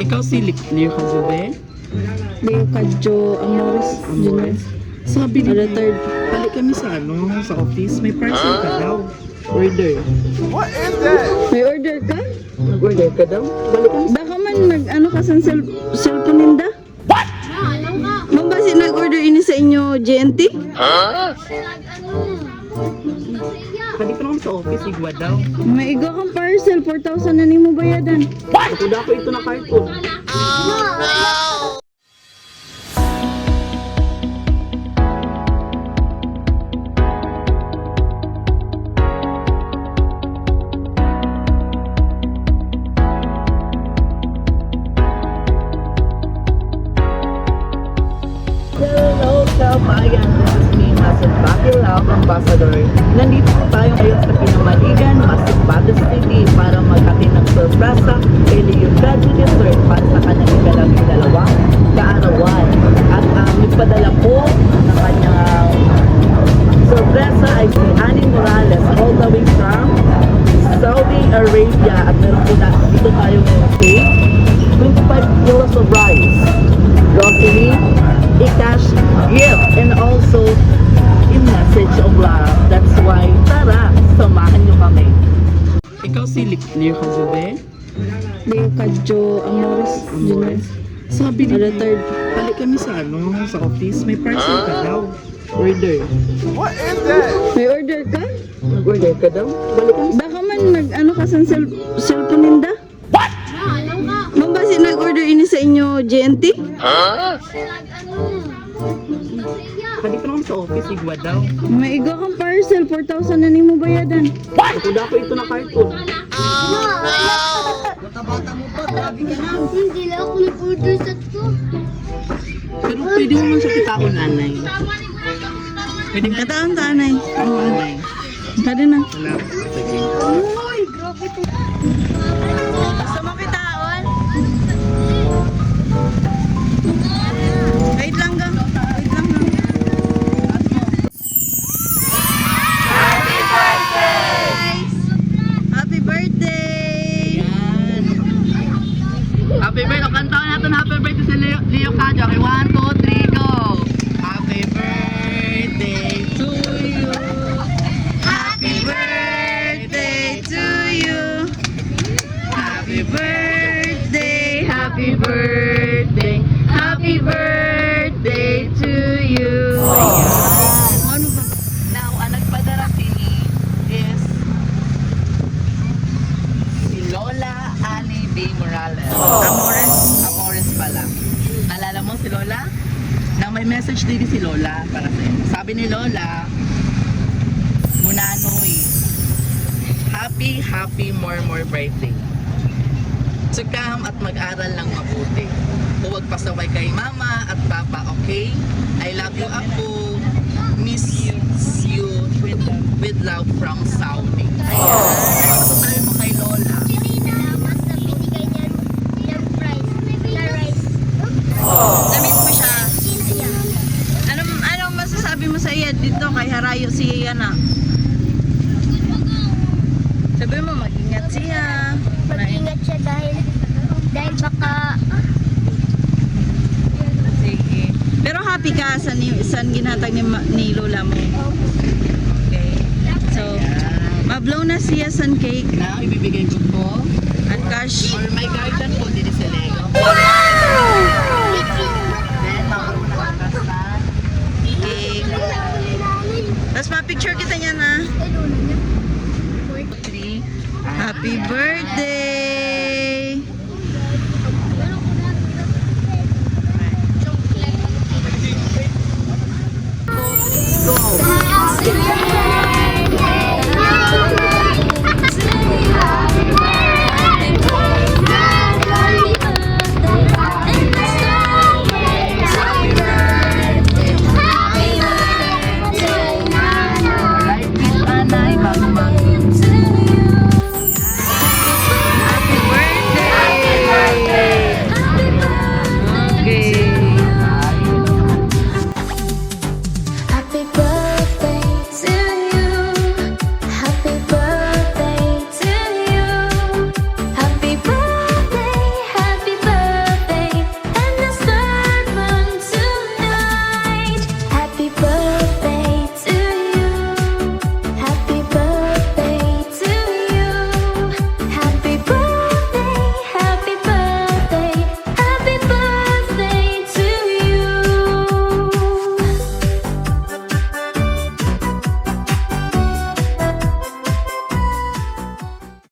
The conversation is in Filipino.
Ikaw si Leo Kazube? Leo Kadjo Amores Jr. Sabi ni Retired. balik kami sa sa office. May parcel ka daw. Order. May order ka? Nag-order ka daw? Balik kami Baka man nag-ano ka sa cellphone ninda? What? Ma'am ba si nag-order ini sa inyo GNT? Balik ka naman sa office. Igwa daw. May igo kang parcel, 4,000 na nimo bayadan. Ako daw ko ito na cartoon. Hello kabayan, this is me, Master Bakilao, Ambassador. Nandito po tayo ngayon sa Pinamaligan, Masbate City para maghatid ng sorpresa kay Leo Kadjo Dessert para sa kanyang ikalabing-dalawang kaarawan. At ang nagpadala po ng kanyang sorpresa ay si Annie Morales all the way from Saudi Arabia. At meron po dito tayo ngayon 25 kilos of rice, grocery, i-cash gift, and also a message of love. That's why, tara, samahan nyo kami. Ikaw si Leo Kazube? Leo Kadjo Amores Jr. Sabi ni Retired. balik kami sa sa office. May parcel ka daw. Order. May order ka? Nag-order ka daw? Balik kami Baka man nag-ano ka sa cellphone ninda? What? Ma'am ba si nag-order ini sa inyo GNT? Balik ka naman sa office. Igwa daw. May igo kang parcel, 4,000 na nimo bayadan. Ako daw ko ito na cartoon. Hindi lang ako nag-order sa to. Pero pwede mo man sa kitaon, nanay. Pwede ka Kataan tanay. Oo. nanay. Kada na. Wala. Sige. Uy, grabe to. Gusto mo kitaon? Wait lang gang. Wait lang gang. Happy birthday! Yan. Happy birthday. Kantaon natin happy birthday sa Leo Kadjo. Okay, 1, 2, 3, go! Happy birthday to you. Happy birthday to you. Happy birthday, happy birthday, happy birthday to you. Ano ba? Now, ang nagpadarating is si Lola Annie B. Morales. Amores. Amores pala. Alala mo si Lola? Na may message din si Lola para sa iyo. Sabi ni Lola, Munanoy, happy more birthday. Sukam at mag-aral ng mabuti. Huwag pasaway kay mama at papa, okay? I love you, Apo. Miss you with love from Saudi. Ayan. Ano sabi mo kay Lola? Salamat sa binigay niyang prize. Na rice. Namit mo siya. Ayan. Anong masasabi mo sa iya dito kay Harayo si Yana? Sabi mo mag-ingat siya. Mag-ingat siya dahil baka Sige. Pero happy ka sa ginhatag ni Lola mo. Okay. So, mablow na siya san cake Na, ibibigay ko po. at cash. Or my guardian po, din sila.